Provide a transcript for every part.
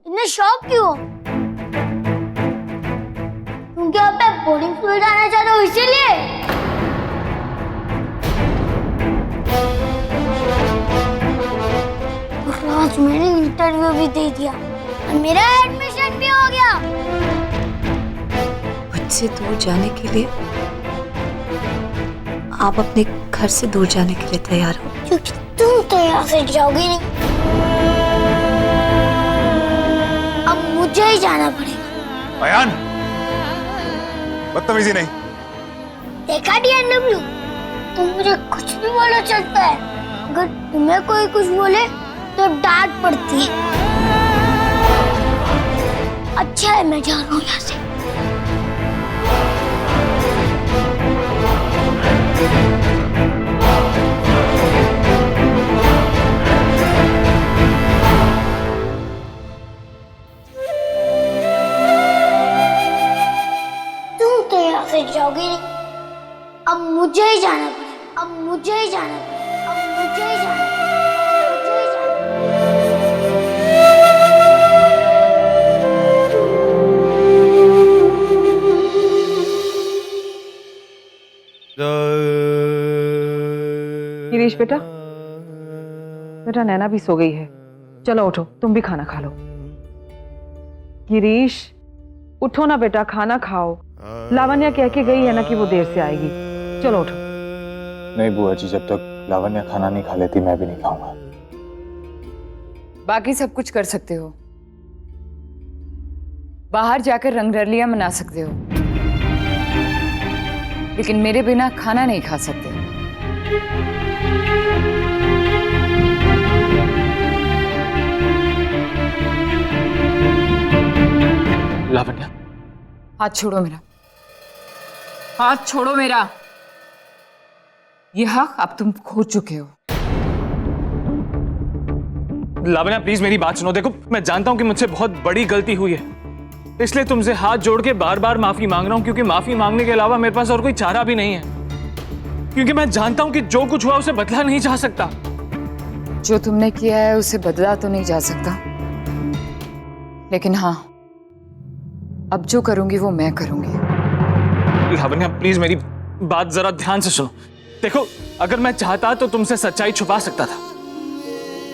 इतने शौक क्यों? क्योंकि आप बोर्डिंग स्कूल जाना चाहते हो इसीलिए? आज मैंने इंटरव्यू भी दे दिया और मेरा एडमिशन भी हो गया। मुझसे दूर जाने के लिए आप अपने घर से दूर जाने के लिए तैयार हो? क्योंकि तुम तो यहाँ से जाओगे नहीं, अब मुझे ही जाना पड़ेगा। अयान, बदतमीजी नहीं। देखा DNW, तुम मुझे कुछ भी बोलो चलता है, अगर तुम्हें कोई कुछ बोले तो डांट पड़ती है। अच्छा है मैं जा रहा हूँ यहाँ से। तुम तो यहाँ से जाओगे नहीं, अब मुझे ही जाना पड़ेगा। अब मुझे ही जाना पड़ेगा। अब मुझे ही जाना पड़ेगा। गिरीश बेटा, बेटा नैना भी सो गई है, चलो उठो, तुम भी खाना खा लो। गिरीश उठो ना बेटा, खाना खाओ। लावण्या कह के गई है ना कि वो देर से आएगी, चलो उठो। नहीं बुआ जी, जब तक लावण्या खाना नहीं खा लेती मैं भी नहीं खाऊंगा। बाकी सब कुछ कर सकते हो, बाहर जाकर रंगरलियां मना सकते हो, लेकिन मेरे बिना खाना नहीं खा सकते। लावण्या, हाथ छोड़ो मेरा, हाथ छोड़ो मेरा। यह हक अब तुम खो चुके हो। लावण्या प्लीज मेरी बात सुनो। देखो मैं जानता हूं कि मुझसे बहुत बड़ी गलती हुई है, इसलिए तुमसे हाथ जोड़ के बार बार माफी मांग रहा हूं, क्योंकि माफी मांगने के अलावा मेरे पास और कोई चारा भी नहीं है। क्योंकि मैं जानता हूं कि जो कुछ हुआ उसे बदला नहीं जा सकता। जो तुमने किया है उसे बदला तो नहीं जा सकता, लेकिन हाँ, अब जो करूंगी वो मैं करूंगी। लावण्या प्लीज मेरी बात जरा ध्यान से सुनो। देखो अगर मैं चाहता तो तुमसे सच्चाई छुपा सकता था।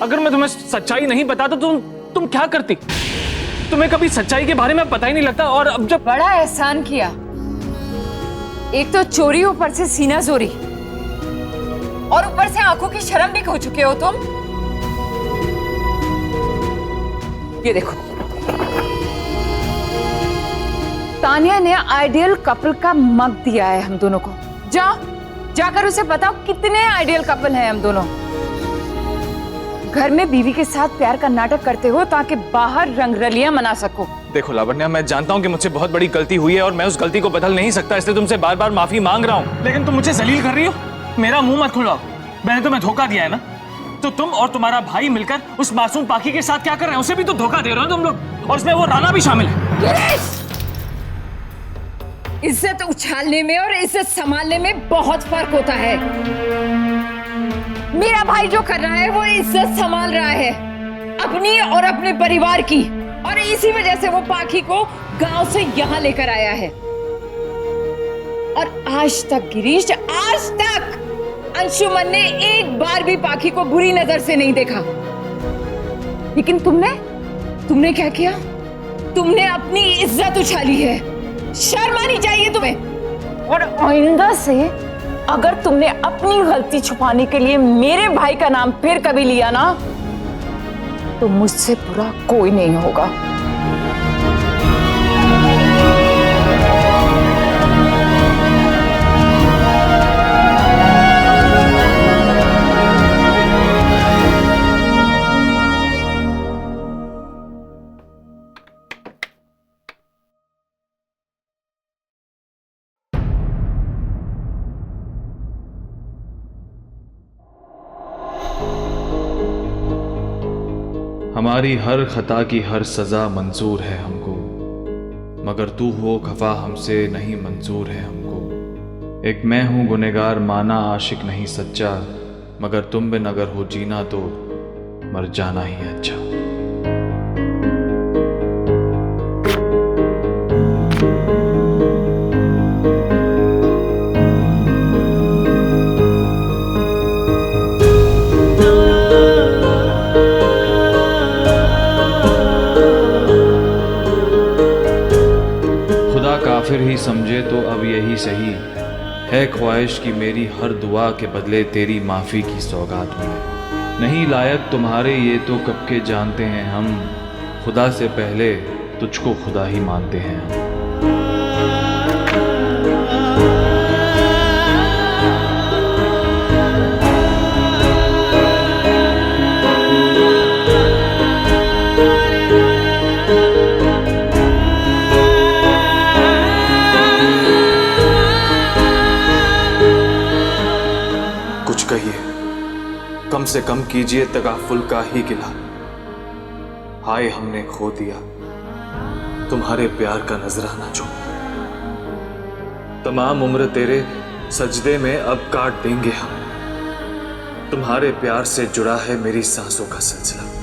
अगर मैं तुम्हें सच्चाई नहीं बताता तो तुम क्या करती? तुम्हें कभी सच्चाई के बारे में पता ही नहीं लगता। और अब जब बड़ा एहसान किया, एक तो चोरी, ऊपर से सीना जोरी, और ऊपर से आंखों की शर्म भी खो चुके हो तुम। ये देखो, तानिया ने आइडियल कपल का मग दिया है हम दोनों को। जाओ जाकर उसे बताओ कितने आइडियल कपल हैं हम दोनों। घर में बीवी के साथ प्यार का नाटक करते हो ताकि बाहर रंगरलियां मना सको। देखो लावण्या, मैं जानता हूं कि मुझसे बहुत बड़ी गलती हुई है और मैं उस गलती को बदल नहीं सकता, इसलिए तुमसे बार बार माफी मांग रहा हूं। लेकिन तुम मुझे जलील कर रही हो। मेरा मुंह मत खुलवाओ। मैंने तुम्हें धोखा दिया है ना, तो तुम और तुम्हारा भाई मिलकर उस मासूम पाखी के साथ क्या कर रहे हैं? उसे भी तो धोखा दे रहे हो तुम लोग, और उसमें वो राना भी शामिल है। इज्जत उछालने में और इज्जत संभालने में बहुत फर्क होता है। मेरा भाई जो कर रहा है वो इज्जत संभाल रहा है अपनी और अपने परिवार की, और इसी वजह से वो पाखी को गांव से यहां लेकर आया है। और आज तक गिरीश, आज तक अंशुमन ने एक बार भी पाखी को बुरी नजर से नहीं देखा। लेकिन तुमने क्या किया? तुमने अपनी इज्जत उछाली है। शर्म आनी चाहिए तुम्हें। और आइंदा से अगर तुमने अपनी गलती छुपाने के लिए मेरे भाई का नाम फिर कभी लिया ना, तो मुझसे बुरा कोई नहीं होगा। हमारी हर खता की हर सजा मंजूर है हमको, मगर तू हो खफा हमसे नहीं मंजूर है हमको। एक मैं हूँ गुनहगार माना आशिक नहीं सच्चा, मगर तुम बिन अगर हो जीना तो मर जाना ही अच्छा। ही सही, है ख्वाहिश कि मेरी हर दुआ के बदले तेरी माफ़ी की सौगात मिले। नहीं लायक तुम्हारे ये तो कब के जानते हैं हम, खुदा से पहले तुझको खुदा ही मानते हैं हम। कुछ कहिए, कम से कम कीजिए तगाफुल का ही गिला। हाय हमने खो दिया तुम्हारे प्यार का नजराना जो, तमाम उम्र तेरे सजदे में अब काट देंगे हम। तुम्हारे प्यार से जुड़ा है मेरी सांसों का सिलसिला।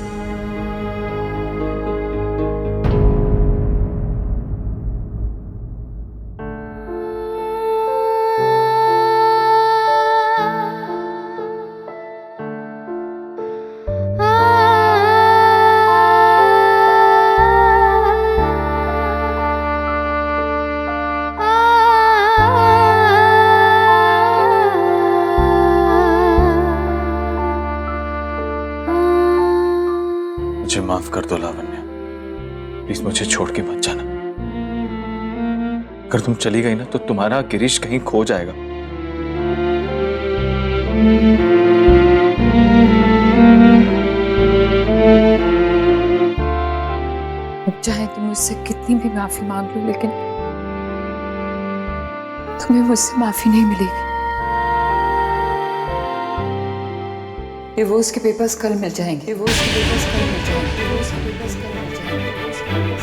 मुझे माफ कर दो लावण्या, प्लीज मुझे छोड़ के मत जाना। अगर तुम चली गई ना तो तुम्हारा गिरीश कहीं खो जाएगा। चाहे तुम मुझसे कितनी भी माफी मांग लो, लेकिन तुम्हें मुझसे माफी नहीं मिलेगी। डिवोर्स के पेपर्स कल मिल जाएंगे। डिवोर्स के पेपर्स कल मिल जाएंगे। डिवोर्स के पेपर्स कल मिल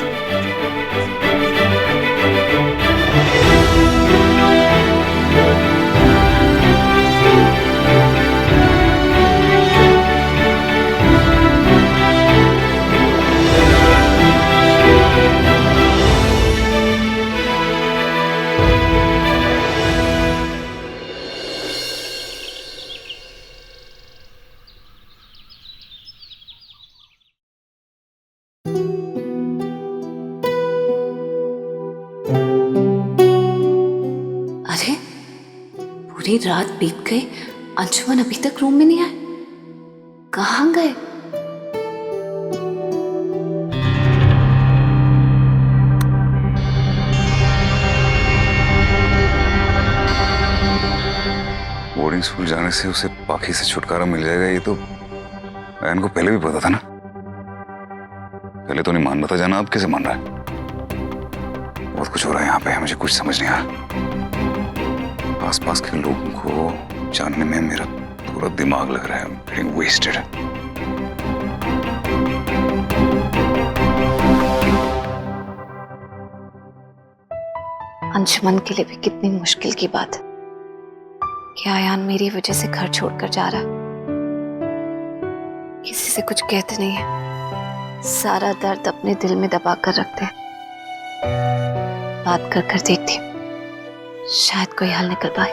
अरे पूरी रात बीत गई, अंशुमन अभी तक रूम में नहीं आए। कहाँ गए? बोर्डिंग स्कूल जाने से उसे पाखी से छुटकारा मिल जाएगा, ये तो अयन को पहले भी पता था ना। पहले तो नहीं मान रहा था, जाना अब कैसे मान रहा है? बहुत कुछ हो रहा है यहाँ पे, मुझे कुछ समझ नहीं आ रहा। आसपास के लोगों को जानने में मेरा पूरा दिमाग लग रहा है, getting wasted। अंशुमन के लिए भी कितनी मुश्किल की बात है कि आयान मेरी वजह से घर छोड़कर जा रहा। किसी से कुछ कहते नहीं है, सारा दर्द अपने दिल में दबा कर रखते हैं। बात कर कर देखती हूँ, शायद कोई हल निकल पाए।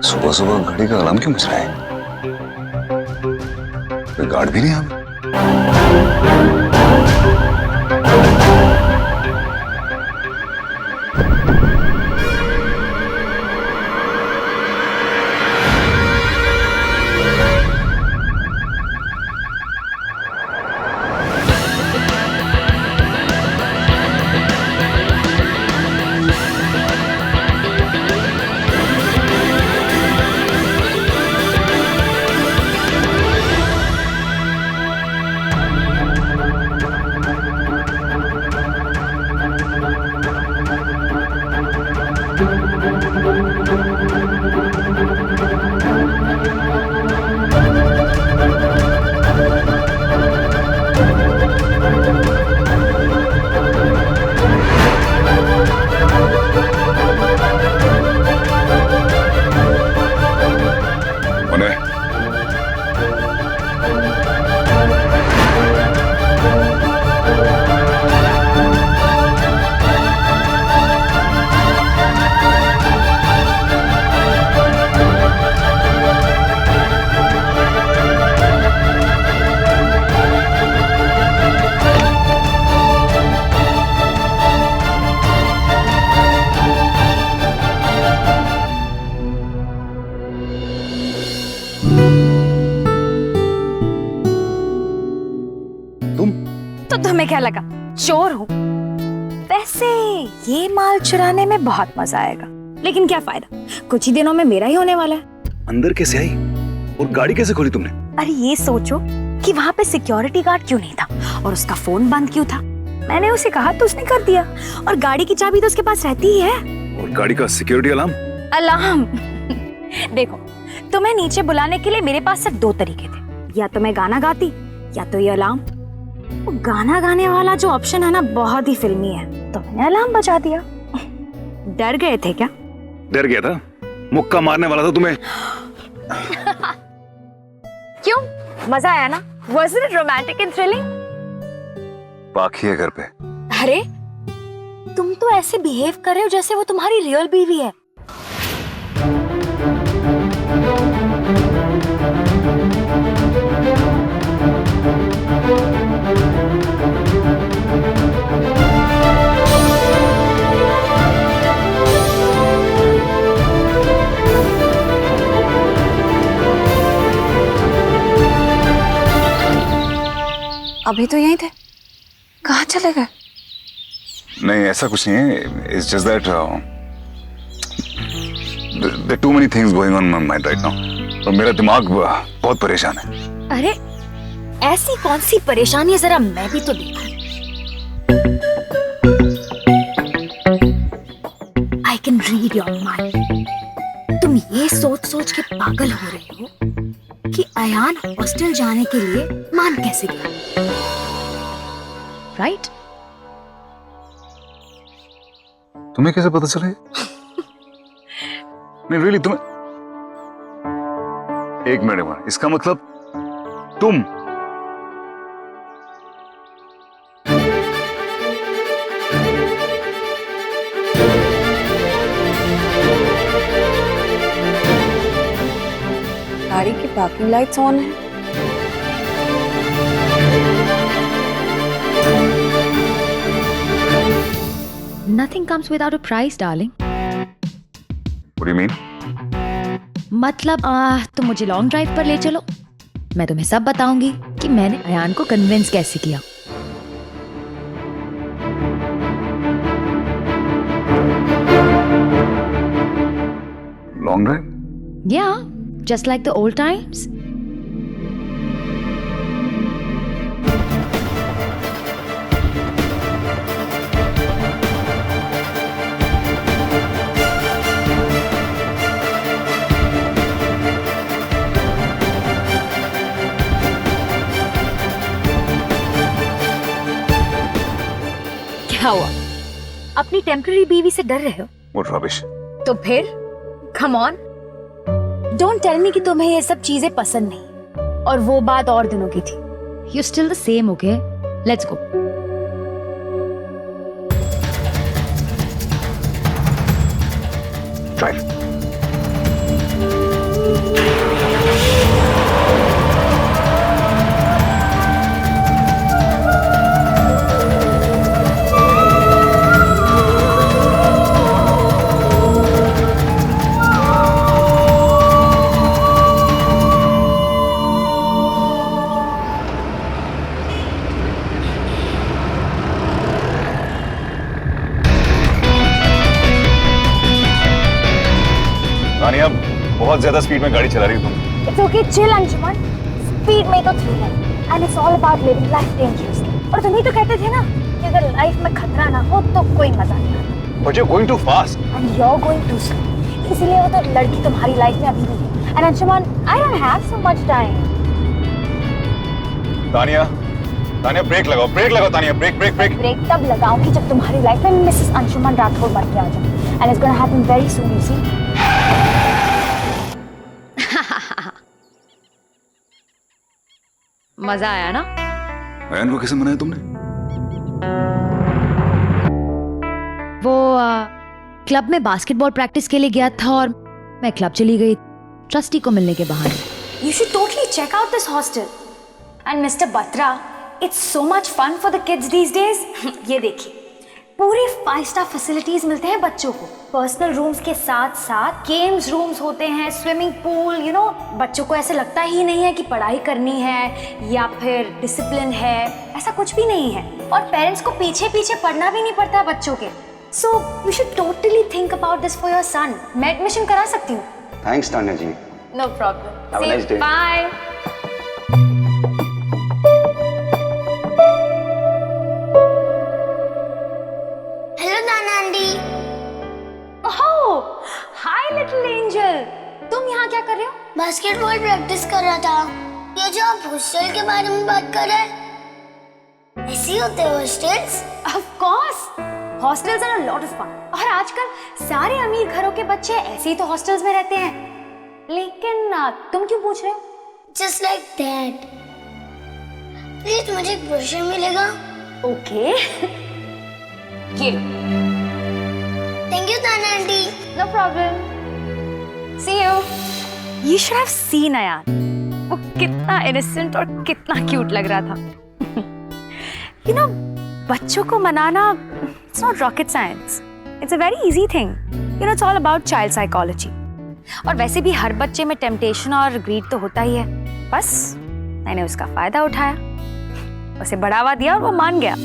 सुबह सुबह घड़ी का अलार्म क्यों बज रहा है? कोई गार्ड भी नहीं आ? तो तुम्हें क्या लगा चोर हूँ? वैसे ये माल चुराने में बहुत मजा आएगा, लेकिन क्या फायदा, कुछ ही दिनों में मेरा ही होने वाला है। अंदर कैसे आई और गाड़ी कैसे खोली तुमने? अरे ये सोचो कि वहाँ पे सिक्योरिटी गार्ड क्यों नहीं था और उसका फोन बंद क्यों था। मैंने उसे कहा तो उसने कर दिया, और गाड़ी की चाबी तो उसके पास रहती ही है। और गाड़ी का सिक्योरिटी अलार्म? अलार्म देखो, तुम्हें नीचे बुलाने के लिए मेरे पास सिर्फ 2 तरीके थे, या तो मैं गाना गाती या तो ये अलार्म। वो गाना गाने वाला जो ऑप्शन है ना, बहुत ही फिल्मी है, तो मैंने अलार्म बजा दिया। डर गए थे क्या? डर गया था, मुक्का मारने वाला था तुम्हें। क्यों, मजा आया ना? Wasn't it romantic and thrilling? पाखी है घर पे। अरे तुम तो ऐसे बिहेव कर रहे हो जैसे वो तुम्हारी रियल बीवी है। अभी तो यहीं थे, कहाँ चले गए? नहीं ऐसा कुछ नहीं है, it's just that there too many things going on my mind right now, और मेरा दिमाग बहुत परेशान है। अरे ऐसी कौन सी परेशानी है, जरा मैं भी तो देखूं। I can read your mind. तुम ये सोच सोच के पागल हो रहे हो कि अयान हॉस्टल जाने के लिए मान कैसे गया, राइट? तुम्हें कैसे पता चला? नहीं रियली तुम्हें? एक मिनट, इसका मतलब तुम गाड़ी की पार्किंग लाइट्स ऑन है। Nothing comes without a price, darling. What do you mean? मतलब तुम मुझे लॉन्ग ड्राइव पर ले चलो, मैं तुम्हें सब बताऊंगी कि मैंने अयान को कन्विंस कैसे किया। Long drive? Yeah, just like the old times. क्या हुआ? अपनी टेम्पररी बीवी से डर रहे हो? What rubbish? तो फिर come on, don't tell me कि तुम्हें ये सब चीजें पसंद नहीं, और वो बात और दिनों की थी। You're still the same, okay? Let's go. Drive. रानिया, बहुत ज्यादा स्पीड में गाड़ी चला रही हो तुम। It's okay, chill Anshuman. Speed में तो थ्रिल है, and it's all about living life dangerously. और तुम ही तो कहते थे ना कि अगर लाइफ में खतरा ना हो तो कोई मजा नहीं आता। But you're going too fast. And you're going too slow. इसीलिए वो तो लड़की तुम्हारी लाइफ में अभी भी है। And Anshuman, I don't have so much time. Tania, Tania brake लगाओ तानिया, ब्रेक। ब्रेक तब लगाऊंगी जब तुम्हारी लाइफ में मिसेस अंशुमन राठौर बन के आ जाए। And it's gonna happen very soon, you see. मजा आया ना? अयान को कैसे मनाया तुमने? वो क्लब में बास्केटबॉल प्रैक्टिस के लिए गया था और मैं क्लब चली गई ट्रस्टी को मिलने के बहाने। You should totally check out this hostel. And Mr. Batra, it's so much fun for the kids these days. ये देखिए, पूरे 5 स्टार फैसिलिटीज मिलते हैं बच्चों को। पर्सनल रूम्स के साथ साथ गेम्स रूम्स होते हैं, स्विमिंग पूल, यू नो, बच्चों को ऐसे लगता ही नहीं है कि पढ़ाई करनी है या फिर डिसिप्लिन है, ऐसा कुछ भी नहीं है। और पेरेंट्स को पीछे पीछे पढ़ना भी नहीं पड़ता बच्चों के। So you should totally think about this for your son. मैं एडमिशन करा सकती हूँ। Thanks Tanya ji. No problem. Have a nice day. Bye. Hello नाना aunty. Oh, hi little angel. तुम यहाँ क्या कर रहे हो? बास्केटबॉल प्रैक्टिस कर रहा था। ये जो आप हॉस्टल के बारे में बात कर रहे हैं, ऐसे ही होते हैं hostels? Of course, hostels are a lot of fun. और आजकल सारे अमीर घरों के बच्चे ऐसे ही तो हॉस्टल्स में रहते हैं। लेकिन तुम क्यों पूछ रहे हो? Just like that. प्लीज मुझे एक ब्रोशर मिलेगा? ओके। ये लो। थैंक यू नाना aunty. No problem. See you. You should have seen Ayaan. वो कितना innocent और कितना क्यूट लग रहा था। You know, बच्चों को मनाना it's not rocket science. It's a very easy thing. You know, it's all about child psychology. और वैसे भी हर बच्चे में टेम्पटेशन और ग्रीड तो होता ही है। बस मैंने उसका फायदा उठाया, उसे बढ़ावा दिया और वो मान गया।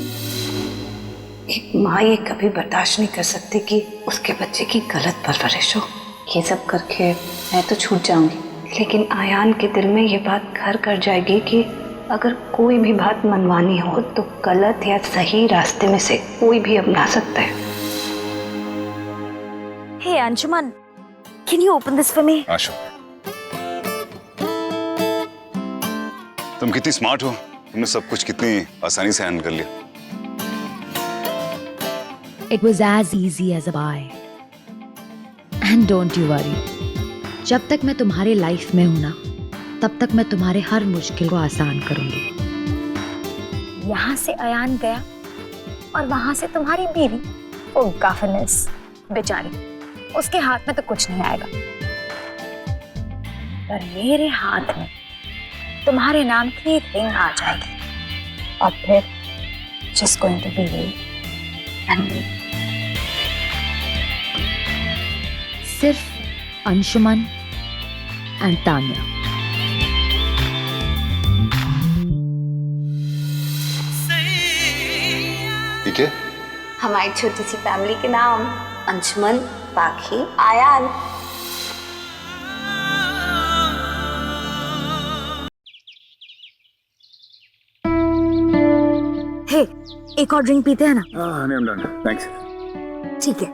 एक माँ ये कभी बर्दाश्त नहीं कर सकती कि उसके बच्चे की गलत परवरिश हो। ये सब करके मैं तो छूट जाऊंगी, लेकिन आयान के दिल में ये बात घर कर जाएगी कि अगर कोई भी बात मनवानी हो तो गलत या सही रास्ते में से कोई भी अपना सकता है। Hey Anshuman, can you open this for me? आशु, तुम कितनी स्मार्ट हो, तुमने सब कुछ कितनी आसानी से हैंडल कर लिया। It was as easy as a pie. And don't you worry. जब तक मैं तुम्हारे लाइफ में हूं ना, तब तक मैं तुम्हारे हर मुश्किल को आसान करूंगी। यहाँ से अयान गया और वहां से तुम्हारी बीवी, ओ गवर्नेंस बेचारी, उसके हाथ में तो कुछ नहीं आएगा, पर मेरे हाथ में तुम्हारे नाम की रिंग आ जाएगी और फिर just going to be you and me. सिर्फ अंशुमन एंड तान्या। ठीक है, हमारी छोटी सी फैमिली के नाम अंशुमन, पाखी, आयान। हे, एक और ड्रिंक पीते हैं ना? थैंक्स। ठीक है।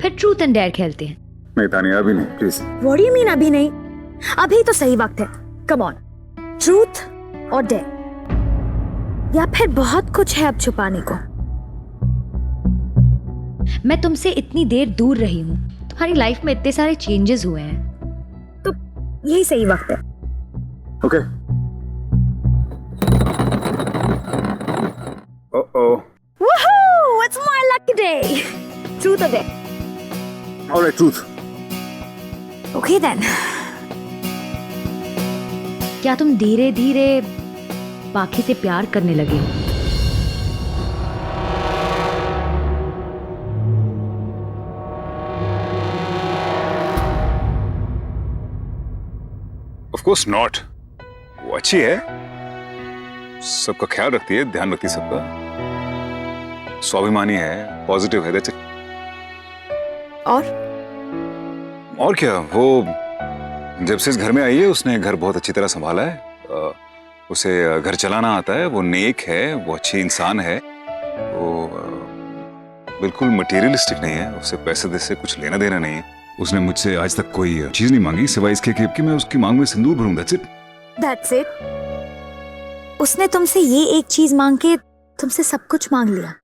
फिर ट्रूथ एंड डेयर खेलते हैं। नहीं तानिया, अभी नहीं, please. What do you mean अभी नहीं? अभी तो सही वक्त है। Come on, ट्रूथ और डेयर, या फिर बहुत कुछ है अब छुपाने को? मैं तुमसे इतनी देर दूर रही हूँ, तुम्हारी लाइफ में इतने सारे चेंजेस हुए हैं, तो यही सही वक्त है। Okay. Uh-oh. Woohoo! It's my lucky day. Truth or dare? All right, truth. Okay then. क्या तुम धीरे धीरे पाखी से प्यार करने लगे हो? Of course not. वो अच्छी है, सबका ख्याल रखती है, ध्यान रखती है सबका, स्वाभिमानी है, पॉजिटिव है। That's it. और क्या, वो जब से इस घर में आई है उसने घर बहुत अच्छी तरह संभाला है, उसे घर चलाना आता है, वो नेक है, वो अच्छी इंसान है, वो बिल्कुल मटेरियलिस्टिक नहीं है, उसे पैसे से कुछ लेना देना नहीं है। उसने मुझसे आज तक कोई चीज नहीं मांगी सिवाय इसके कि मैं उसकी मांग में सिंदूर भरूं। That's it. That's it. उसने तुमसे ये एक चीज मांग के तुमसे सब कुछ मांग लिया।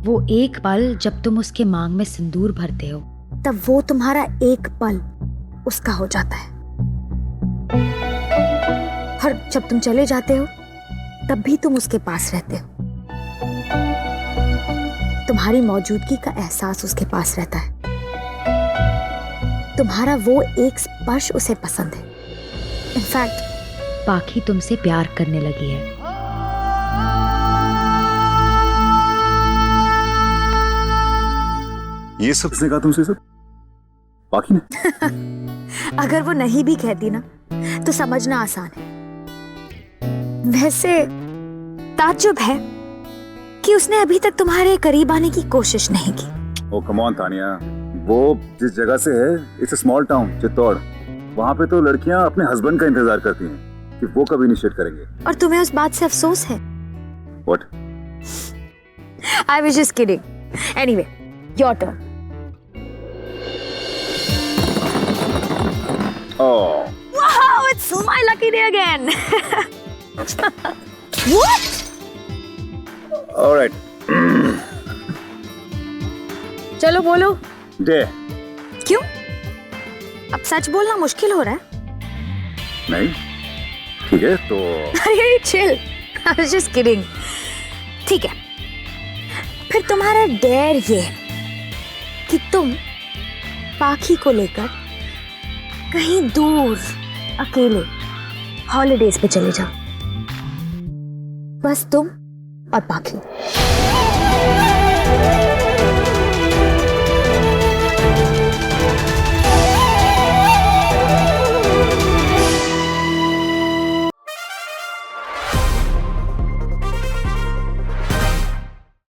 वो एक पल जब तुम उसके मांग में सिंदूर भरते हो, तब वो तुम्हारा एक पल उसका हो जाता है, और जब तुम चले जाते हो तब भी तुम उसके पास रहते हो। तुम्हारी मौजूदगी का एहसास उसके पास रहता है। तुम्हारा वो एक स्पर्श उसे पसंद है। इनफैक्ट पाखी तुमसे प्यार करने लगी है। ये सब किसने कहा तुमसे सब? पाखी ने? अगर वो नहीं भी कहती ना तो समझना आसान है। वैसे ताज्जुब है कि उसने अभी तक तुम्हारे करीब आने की कोशिश नहीं की। ओ कम ऑन तानिया, वो जिस जगह से है it's a small town, Chittor. वहां पे तो लड़कियां अपने हस्बैंड का इंतजार करती हैं कि वो कब इनिशिएट करेंगे। और तुम्हें उस बात से अफसोस है? What? I was just kidding. Anyway, your turn. Oh. Wow, it's my lucky day again. What? All right. चलो बोलो। डे। क्यों? अब सच बोलना मुश्किल हो रहा है? नहीं, ठीक है तो। अरे chill. I was just kidding. ठीक है। फिर तुम्हारा डेयर ये है कि तुम पाखी को लेकर कहीं दूर अकेले हॉलिडेज पे चले जाओ, बस तुम और पाखी।